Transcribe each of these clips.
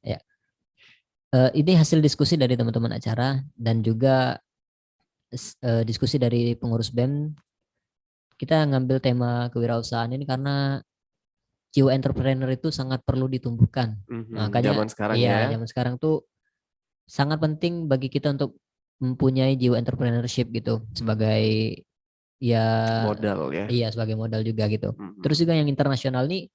Ya, ini hasil diskusi dari teman-teman acara dan juga diskusi dari pengurus BEM. Kita ngambil tema kewirausahaan ini karena jiwa entrepreneur itu sangat perlu ditumbuhkan. Makanya Zaman sekarang iya, ya. zaman sekarang tuh sangat penting bagi kita untuk mempunyai jiwa entrepreneurship gitu sebagai ya Modal ya. iya sebagai modal juga gitu. Terus Mhm. juga yang internasional nih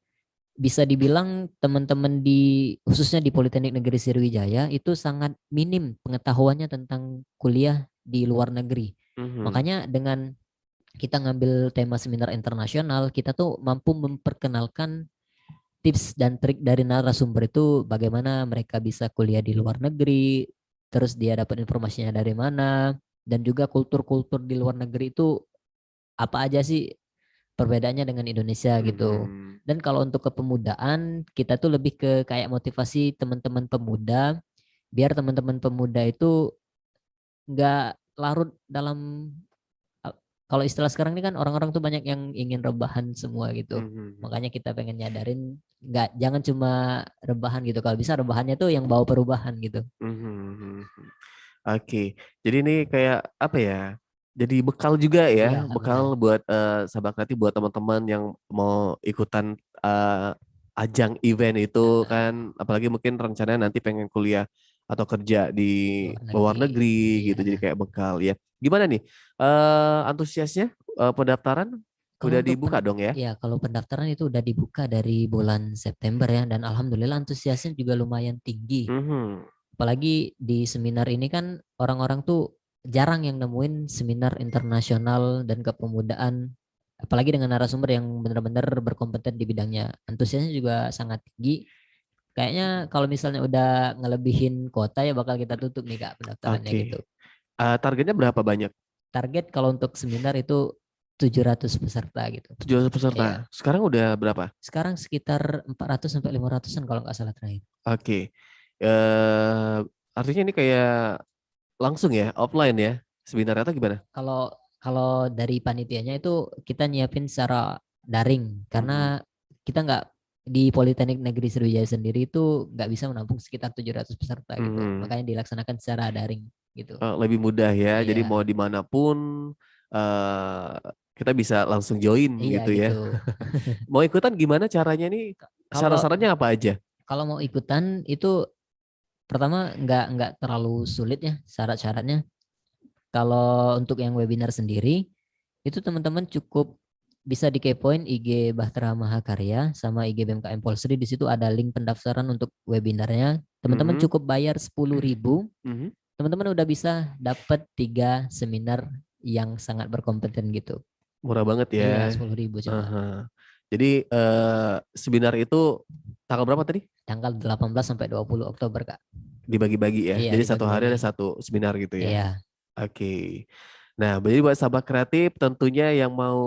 bisa dibilang teman-teman di khususnya di Politeknik Negeri Sriwijaya itu sangat minim pengetahuannya tentang kuliah di luar negeri. Mhm. Makanya dengan kita ngambil tema seminar internasional, kita tuh mampu memperkenalkan tips dan trik dari narasumber itu bagaimana mereka bisa kuliah di luar negeri, terus dia dapat informasinya dari mana, dan juga kultur-kultur di luar negeri itu apa aja sih perbedaannya dengan Indonesia gitu. Mhm. Dan kalau untuk kepemudaan, kita tuh lebih ke kayak motivasi teman-teman pemuda, biar teman-teman pemuda itu nggak larut dalam kalau istilah sekarang ini kan orang-orang tuh banyak yang ingin rebahan semua gitu. Mhm. Makanya kita pengen nyadarin nggak jangan cuma rebahan gitu. Kalau bisa rebahannya tuh yang bawa perubahan gitu. Mhm. Oke, jadi ini kayak apa ya? Jadi bekal juga Iya, ya, bekal benar. buat sahabat kreatif buat teman-teman yang mau ikutan ajang event itu Nah, kan, apalagi mungkin rencananya nanti pengen kuliah atau kerja di luar luar negeri. negeri Iya. gitu, jadi kayak bekal ya. Gimana nih antusiasnya pendaftaran Kalau udah untuk dibuka dong ya? ya kalau pendaftaran itu udah dibuka dari bulan September ya dan alhamdulillah antusiasnya juga lumayan tinggi. Mhm. Apalagi di seminar ini kan orang-orang tuh jarang yang nemuin seminar internasional dan kepemudaan apalagi dengan narasumber yang benar-benar berkompeten di bidangnya. Antusiasnya juga sangat tinggi. Kayaknya kalau misalnya udah ngelebihin kuota ya bakal kita tutup nih Kak pendaftarannya Oke. gitu. Targetnya berapa banyak? Target kalau untuk seminar itu 700 peserta gitu. 700 peserta. Ya, Sekarang udah berapa? sekarang sekitar 400 sampai 500-an kalau nggak salah terakhir. Oke. Artinya ini kayak langsung ya, offline ya, sebenarnya atau gimana? Kalau kalau dari panitianya itu kita nyiapin secara daring karena Mhm. kita nggak di Politeknik Negeri Sriwijaya sendiri itu nggak bisa menampung sekitar 700 peserta gitu. Mhm. Makanya dilaksanakan secara daring gitu. Lebih mudah ya, jadi mau Iya, dimanapun eh kita bisa langsung join iya gitu gitu. ya. Mau ikutan gimana caranya nih? Kalau Syarat-syaratnya apa aja? kalau mau ikutan itu pertama nggak terlalu sulit ya syarat-syaratnya. Kalau untuk yang webinar sendiri, itu teman-teman cukup bisa dikepoin IG Bahtera Mahakarya sama IG BMKM Polsri. Di situ ada link pendaftaran untuk webinarnya. Teman-teman Mhm. cukup bayar 10.000. Mhm. Teman-teman udah bisa dapat 3 seminar yang sangat berkompeten gitu. Murah banget ya. Iya, 10.000 cuma. Aha. Jadi seminar itu tanggal berapa tadi? Tanggal 18 sampai 20 Oktober, Kak. Dibagi-bagi ya. Iya, Jadi satu hari dibagi-bagi. ada satu seminar gitu ya. Iya. Oke. Nah, jadi buat sahabat kreatif tentunya yang mau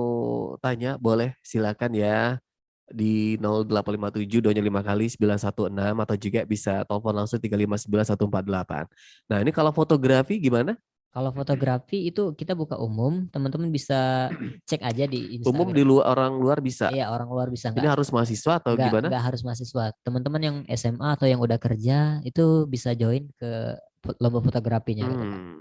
tanya boleh silakan ya di 0857 5 kali 916 atau juga bisa telepon langsung 359 148. Nah, ini kalau fotografi gimana? Kalau fotografi itu kita buka umum, teman-teman bisa cek aja di Umum di Instagram. luar orang luar bisa. Iya, orang luar bisa Ini harus mahasiswa atau gimana? nggak harus mahasiswa. Teman-teman yang SMA atau yang udah kerja itu bisa join ke lomba fotografinya gitu, Kak. Hmm.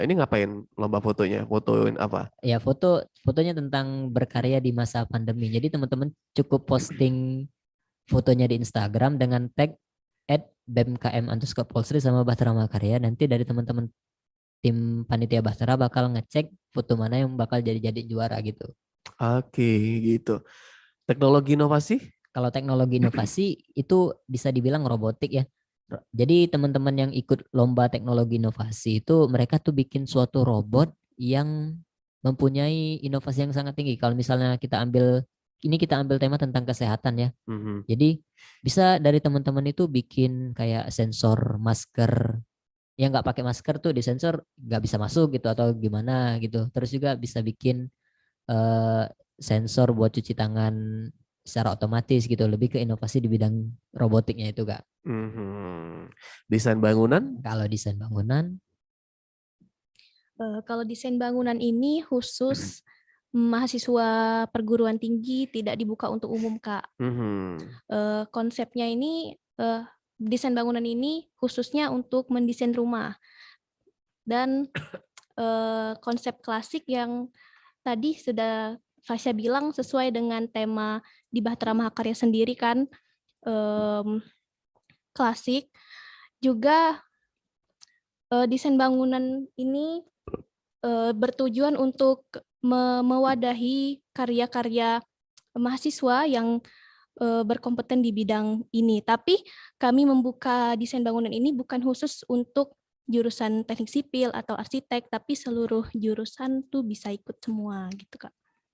Ini ngapain lomba fotonya? Fotoin apa? Ya, fotonya tentang berkarya di masa pandemi. Jadi teman-teman cukup posting fotonya di Instagram dengan tag @bmkm_polsri sama Bahtera Makarya. Nanti dari teman-teman tim panitia Bahtera bakal ngecek foto mana yang bakal jadi juara gitu. Oke, gitu. Teknologi inovasi? Kalau teknologi inovasi itu bisa dibilang robotik ya. Jadi teman-teman yang ikut lomba teknologi inovasi itu mereka tuh bikin suatu robot yang mempunyai inovasi yang sangat tinggi. Kalau misalnya kita ambil tema tentang kesehatan ya. Mhm. Jadi bisa dari teman-teman itu bikin kayak sensor masker yang nggak pakai masker tuh di sensor nggak bisa masuk gitu atau gimana gitu. Terus juga bisa bikin eh, sensor buat cuci tangan secara otomatis gitu. Lebih ke inovasi di bidang robotiknya itu Kak. Mhm. Desain bangunan? Kalau desain bangunan, Kalau desain bangunan ini khusus mahasiswa perguruan tinggi, tidak dibuka untuk umum, Kak. Mhm. Konsepnya ini desain bangunan ini khususnya untuk mendesain rumah. Dan konsep klasik yang tadi sudah Fasya bilang sesuai dengan tema di Bahtera Mahakarya sendiri kan, klasik. Juga desain bangunan ini bertujuan untuk mewadahi karya-karya mahasiswa yang berkompeten di bidang ini. Tapi kami membuka desain bangunan ini bukan khusus untuk jurusan teknik sipil atau arsitek, tapi seluruh jurusan tuh bisa ikut semua gitu, Kak.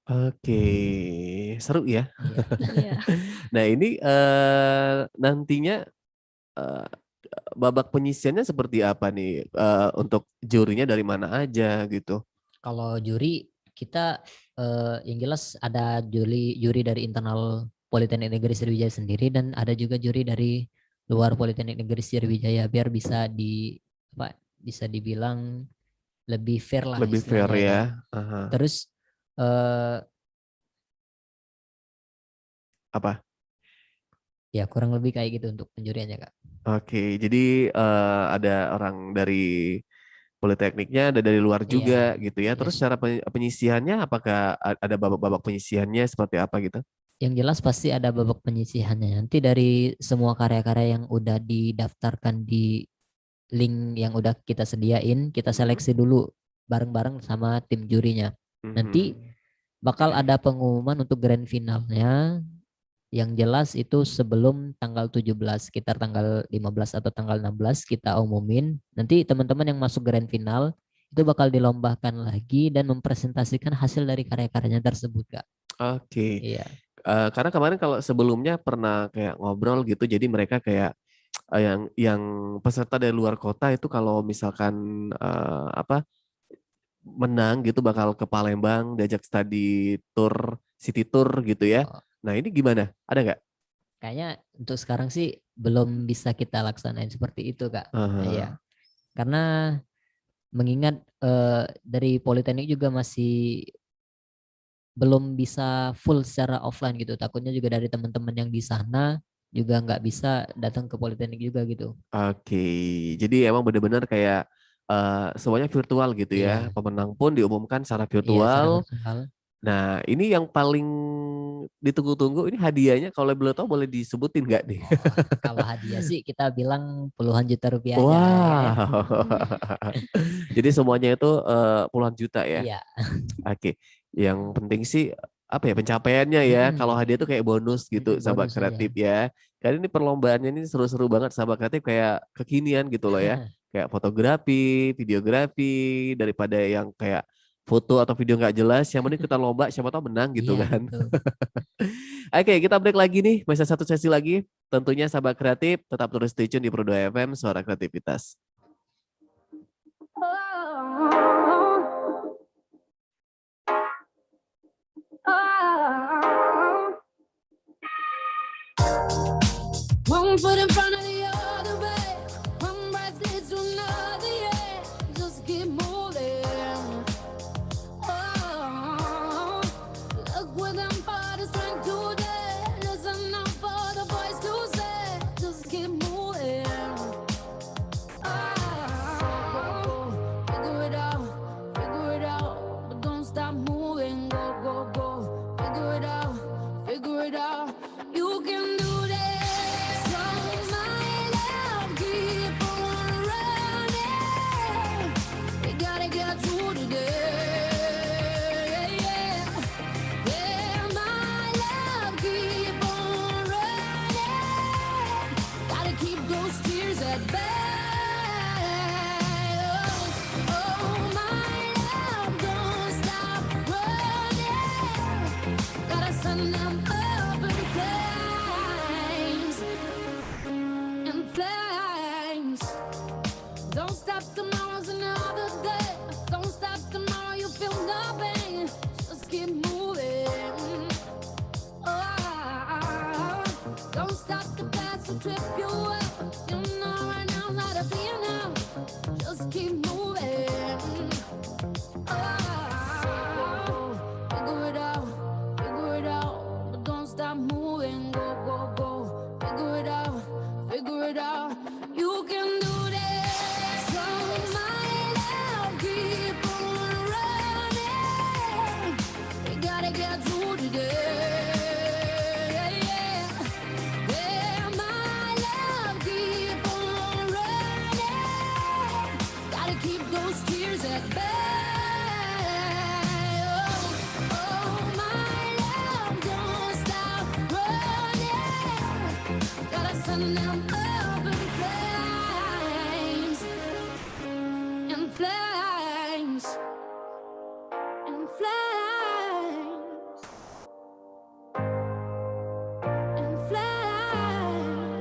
Oke, seru ya. Iya. Nah ini nantinya babak penyisiannya seperti apa nih? Untuk jurinya dari mana aja gitu? Kalau juri kita yang jelas ada juri dari internal Politeknik Negeri Sriwijaya sendiri dan ada juga juri dari luar Politeknik Negeri Sriwijaya biar bisa dibilang lebih fair lah Lebih fair istilahnya ya. kan. Aha. Terus Apa? ya kurang lebih kayak gitu untuk penjuriannya, Kak. Oke, jadi ada orang dari Politekniknya, ada dari luar juga Iya, gitu ya. yes. Terus cara penyisihannya apakah ada babak-babak penyisihannya seperti apa gitu? Yang jelas pasti ada babak penyisihannya. Nanti dari semua karya-karya yang udah didaftarkan di link yang udah kita sediain, kita seleksi dulu bareng-bareng sama tim jurinya. Nanti bakal ada pengumuman untuk grand finalnya. Yang jelas itu sebelum tanggal 17, sekitar tanggal 15 atau tanggal 16 kita umumin. Nanti teman-teman yang masuk grand final itu bakal dilombakan lagi dan mempresentasikan hasil dari karya-karyanya tersebut, Kak. Oke. Iya. Karena kemarin kalau sebelumnya pernah kayak ngobrol gitu, jadi mereka kayak yang peserta dari luar kota itu kalau misalkan menang gitu bakal ke Palembang diajak study tour, city tour gitu ya. Oh, Nah ini gimana? Ada nggak? kayaknya untuk sekarang sih belum bisa kita laksanain seperti itu, Kak. Iya. Karena mengingat dari Politeknik juga masih belum bisa full secara offline gitu. Takutnya juga dari teman-teman yang di sana juga nggak bisa datang ke Politeknik juga gitu. Oke, jadi emang benar-benar kayak semuanya virtual gitu ya. Iya, Pemenang pun diumumkan secara iya secara virtual. virtual. Nah, ini yang paling ditunggu-tunggu ini hadiahnya kalau boleh tahu boleh disebutin nggak nih? Oh, kalau hadiah sih kita bilang puluhan juta rupiah aja lah ya. Wow. Jadi semuanya itu puluhan juta ya. Iya. Oke. Yang penting sih apa ya pencapaiannya ya. Kalau hadiah itu kayak bonus gitu sahabat Bonus aja. kreatif ya. Karena ini perlombaannya ini seru-seru banget sahabat kreatif kayak kekinian gitu loh ya. Kayak fotografi, videografi daripada yang kayak foto atau video nggak jelas. Yang penting kita lomba siapa tahu menang gitu Iya, kan. betul. Oke, kita break lagi nih. Masih satu sesi lagi. Tentunya sahabat kreatif tetap terus stay tune di Pro 2 FM Suara Kreativitas. One foot in front of the other way, one breath leads to another, yeah. Just keep moving. Oh, look within for the strength today. Listen up for the voice to say, just keep moving. Oh, figure it out, but don't stop moving. Go, go, go, figure it out. You can do this. So my love, keep on running. We gotta get through today. Yeah, my love, keep on running. Gotta keep those tears at bay. Oh, my love, don't stop running. Gotta send them up in flames. In flames. Don't stop, tomorrow's another day. Don't stop, tomorrow you feel nothing. Just keep moving. Oh, don't stop, the past will trip you up. You know right now how to be enough. Just keep moving. Oh, figure it out, but don't stop moving. Go, go, go, figure it out, You can do this. So my love, keep on running. We gotta get through today. Yeah, my love, keep on running. Gotta keep those tears at bay. Oh, my love, don't stop running. Gotta send them up in flames. In flames. In flames. In flames.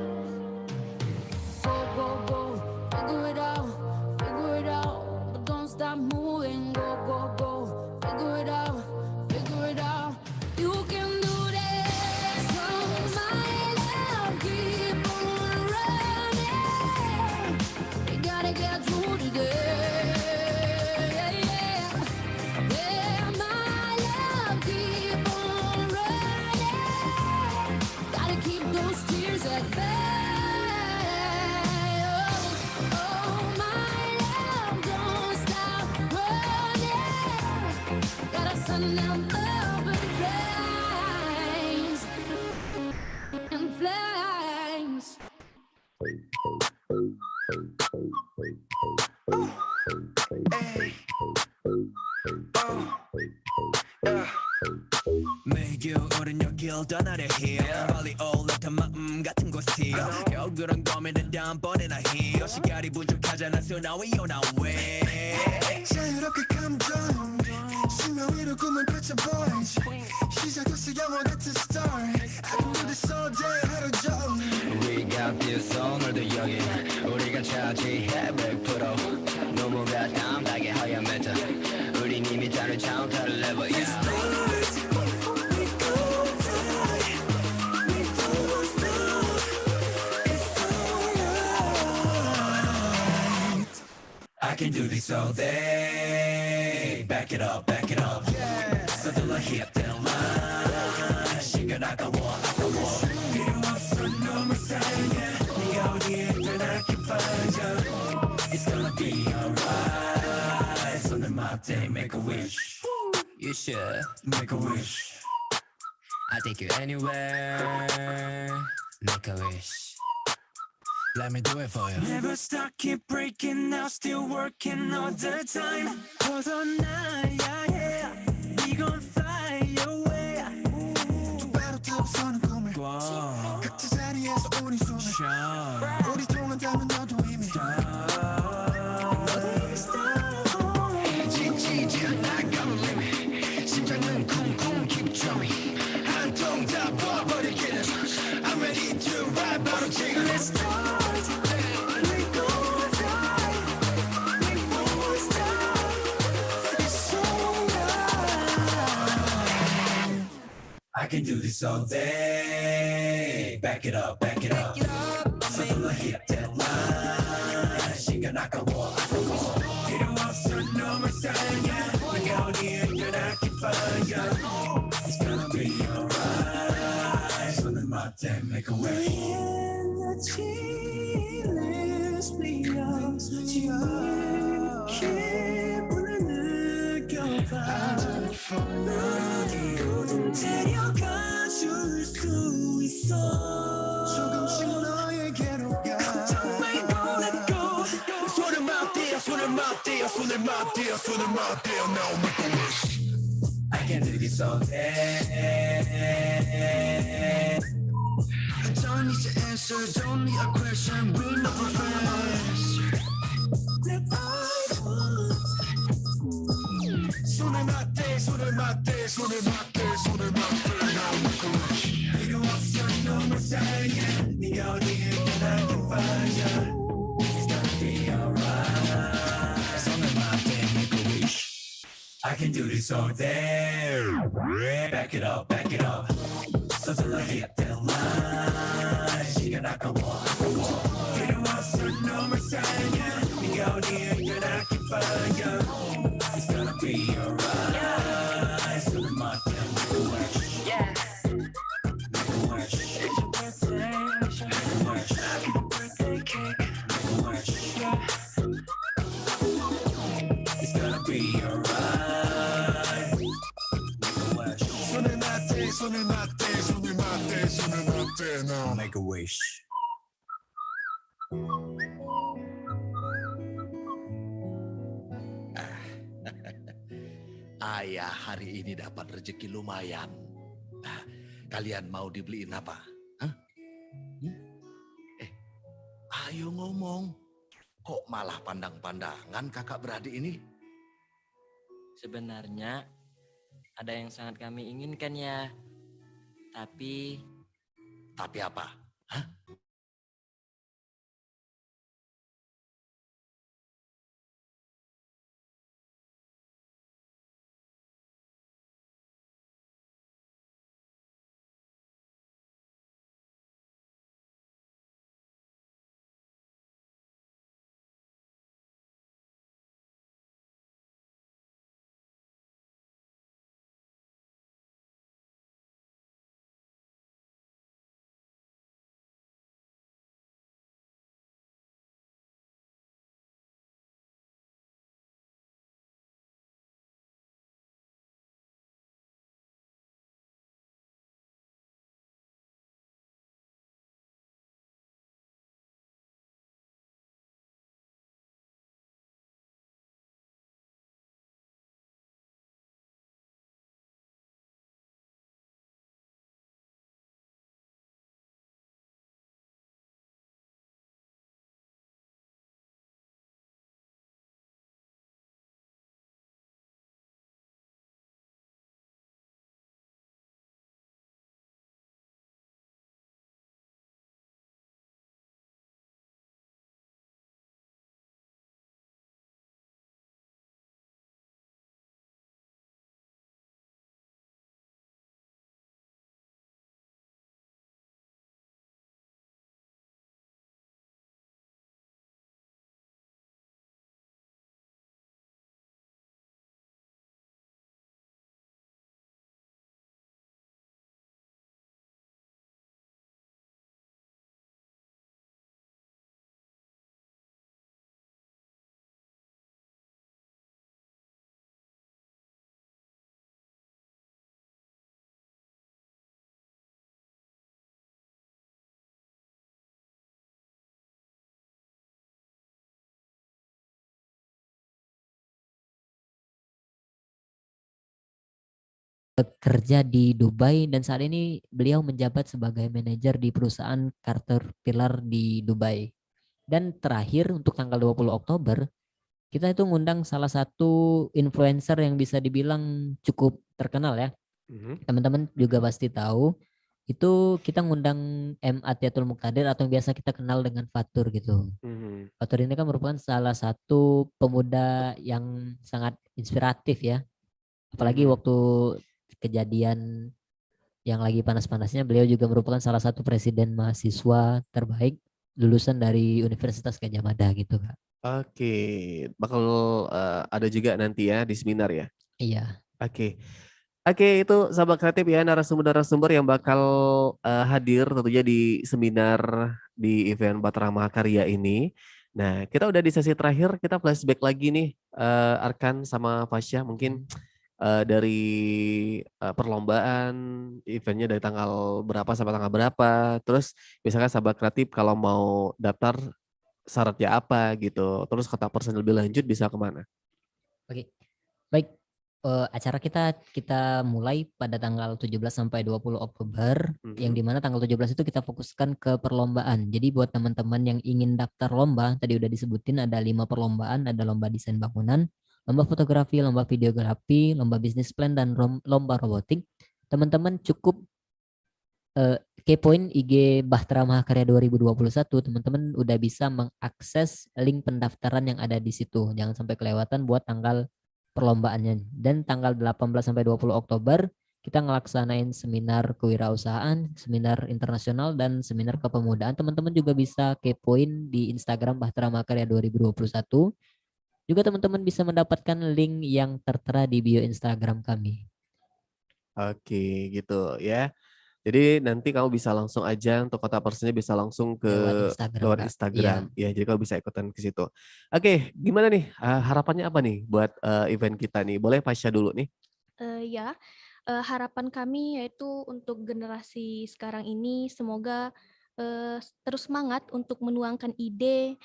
Go, go, go, figure it out, but don't stop moving. Go, go, go, figure it out, you can do this. So my love, keep on running. We gotta get through today. Yeah, my love, keep on running. Gotta keep those tears at bay. Oh, my love, don't stop running. Gotta send them up in flames. In flames. 매일 오른 여길 떠나려 해 빨리 올라탄 마음 같은 곳이 겨울 그런 고민은 다음번에나 해 시간이 부족하잖아 so now we on our way 자유롭게 감정 수면 위로 꿈을 펼쳐 boys 시작됐어 영화 같은 story I can do this all day 하루 종일 We got this 오늘도 여기 우리가 차지해 100% 너무가 담당해 하얀 메타 우린 이미 다른 차원 다른 레벨 I can do this all day. Back it up, yeah. 서둘러 hit that line. 시간 아까워. 필요 없어 너무 사랑해. 네가 어디에 있든 I can find you. It's gonna be alright. 손을 맞대, make a wish. You should make a wish. I'll take you anywhere. Make a wish. Let me do it for you. Never stop, keep breaking now, still working all the time. 벗어나야 해. We gon' fly away. 똑바로 타고서는 꿈을 각자 자리에서 우리 손을 우리 통한다면 너도 이미 지치지 않아 got limit. 심장은 쿵쿵 keep drumming. 한통 다 버버리기는 I'm ready to ride 바로 지금 Let's start. I can do this all day. Back it up. 서둘러 hit that line. 시간 아까워. 필요 없어 너무 사랑해. 내가 어디에 있든 I can find you. It's gonna be alright. 손을 맞대, make a wish. 데려가 줄 수 있어 조금씩 너에게로 가 걱정 말고 let go 손을 맞대요 now make a wish I can do this all day I don't need to answer, don't need a question, we're not professor that I want 손을 맞대 now make a wish 필요 없어 너무 사랑해 네가 어디에 있든 I can find you It's gonna be alright 손을 맞대 make a wish I can do this all day Back it up 서둘러 hit that line 시간 아까워 필요 없어 너무 사랑해 네가 어디에 있든 I can find you It's gonna be alright 손을 맞대 make a wish Make a wish Make a wish Happy birthday cake make a wish. Ayah hari ini dapat rezeki lumayan. Ah, kalian mau dibeliin apa? Hah? Ayo ngomong. Kok malah pandang-pandangan kakak beradik ini? Sebenarnya ada yang sangat kami inginkan ya. Tapi Tapi apa? Hah? Bekerja di Dubai dan saat ini beliau menjabat sebagai manajer di perusahaan Caterpillar di Dubai. Dan terakhir untuk tanggal 20 Oktober, kita itu ngundang salah satu influencer yang bisa dibilang cukup terkenal ya. Teman-teman juga pasti tahu, itu kita ngundang M. Atiatul Muqtadir atau yang biasa kita kenal dengan Fatur gitu. Fatur ini kan merupakan salah satu pemuda yang sangat inspiratif ya. Apalagi waktu kejadian yang lagi panas-panasnya, beliau juga merupakan salah satu presiden mahasiswa terbaik lulusan dari Universitas Gadjah Mada gitu Kak. Oke, bakal ada juga nanti ya di seminar ya. Iya. Oke. Oke, itu sahabat kreatif ya, narasumber-narasumber yang bakal hadir tentunya di seminar di event Bahtera Mahakarya ini. Nah, kita udah di sesi terakhir, kita flashback lagi nih, Arkan sama Fasya mungkin dari perlombaan, eventnya dari tanggal berapa sampai tanggal berapa, terus misalkan sahabat kreatif kalau mau daftar syaratnya apa gitu, terus kontak person lebih lanjut bisa kemana? Oke. Baik, acara kita mulai pada tanggal 17 sampai 20 Oktober, yang dimana tanggal 17 itu kita fokuskan ke perlombaan. Jadi buat teman-teman yang ingin daftar lomba, tadi udah disebutin ada 5 perlombaan, ada lomba desain bangunan, lomba fotografi, lomba videografi, lomba bisnis plan, dan lomba robotik. Teman-teman cukup kepoin IG Bahtera Mahakarya 2021, teman-teman udah bisa mengakses link pendaftaran yang ada di situ. Jangan sampai kelewatan buat tanggal perlombaannya. Dan tanggal 18 sampai 20 Oktober kita ngelaksanain seminar kewirausahaan, seminar internasional, dan seminar kepemudaan. Teman-teman juga bisa kepoin di Instagram Bahtera Mahakarya 2021. Juga teman-teman bisa mendapatkan link yang tertera di bio Instagram kami. Oke, gitu ya. Jadi nanti kamu bisa langsung aja untuk kontak personnya bisa langsung ke lewat Instagram. Ya, jadi kamu bisa ikutan ke situ. Oke, gimana nih harapannya apa nih buat event kita nih? Boleh Fasya dulu nih? Harapan kami yaitu untuk generasi sekarang ini semoga terus semangat untuk menuangkan ide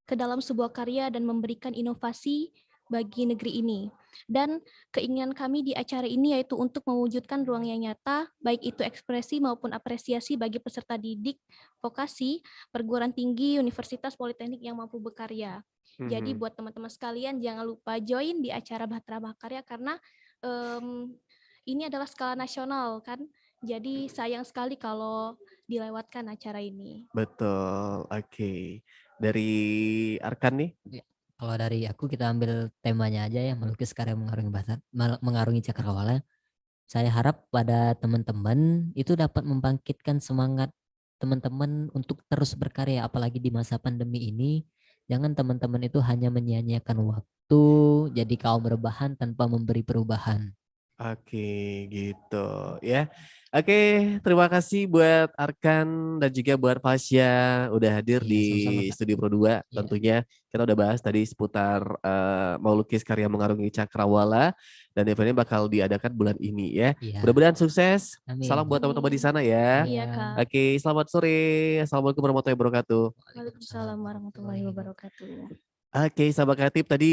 ke dalam sebuah karya dan memberikan inovasi bagi negeri ini. Dan keinginan kami di acara ini yaitu untuk mewujudkan ruang yang nyata, baik itu ekspresi maupun apresiasi bagi peserta didik, vokasi, perguruan tinggi, universitas, politeknik yang mampu berkarya. Jadi buat teman-teman sekalian jangan lupa join di acara Bahtera Mahakarya karena ini adalah skala nasional kan. Jadi sayang sekali kalau dilewatkan acara ini. Betul, oke. Dari Arkan nih? Kalau dari aku kita ambil temanya aja ya, melukis karya mengarungi cakrawala. Saya harap pada teman-teman itu dapat membangkitkan semangat teman-teman untuk terus berkarya, apalagi di masa pandemi ini. Jangan teman-teman itu hanya menyia-nyiakan waktu, jadi kaum rebahan tanpa memberi perubahan. Oke, gitu ya. Oke, terima kasih buat Arkan dan juga buat Fasya udah hadir Iya, di sama-sama, Kak. Studio Pro 2. Iya. Tentunya kita udah bahas tadi seputar mau lukis karya mengarungi cakrawala dan eventnya bakal diadakan bulan ini ya. Iya. Mudah-mudahan sukses. Amin. Salam buat teman-teman di sana ya. Iya, Kak. Oke, selamat sore. Assalamualaikum warahmatullahi wabarakatuh. Waalaikumsalam warahmatullahi wabarakatuh. Oke, sahabat kreatif, tadi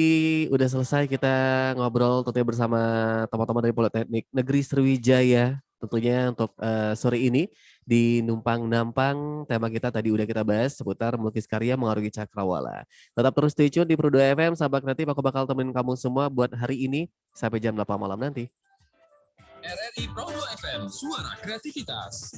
udah selesai kita ngobrol tentunya bersama teman-teman dari Politeknik Negeri Sriwijaya. Tentunya untuk sore ini di Numpang Nampang, tema kita tadi udah kita bahas seputar melukis karya mengarungi cakrawala. Tetap terus stay tune di Pro 2 FM, sahabat kreatif, aku bakal temenin kamu semua buat hari ini sampai jam 8 malam nanti. RRI Pro 2 FM, suara kreativitas.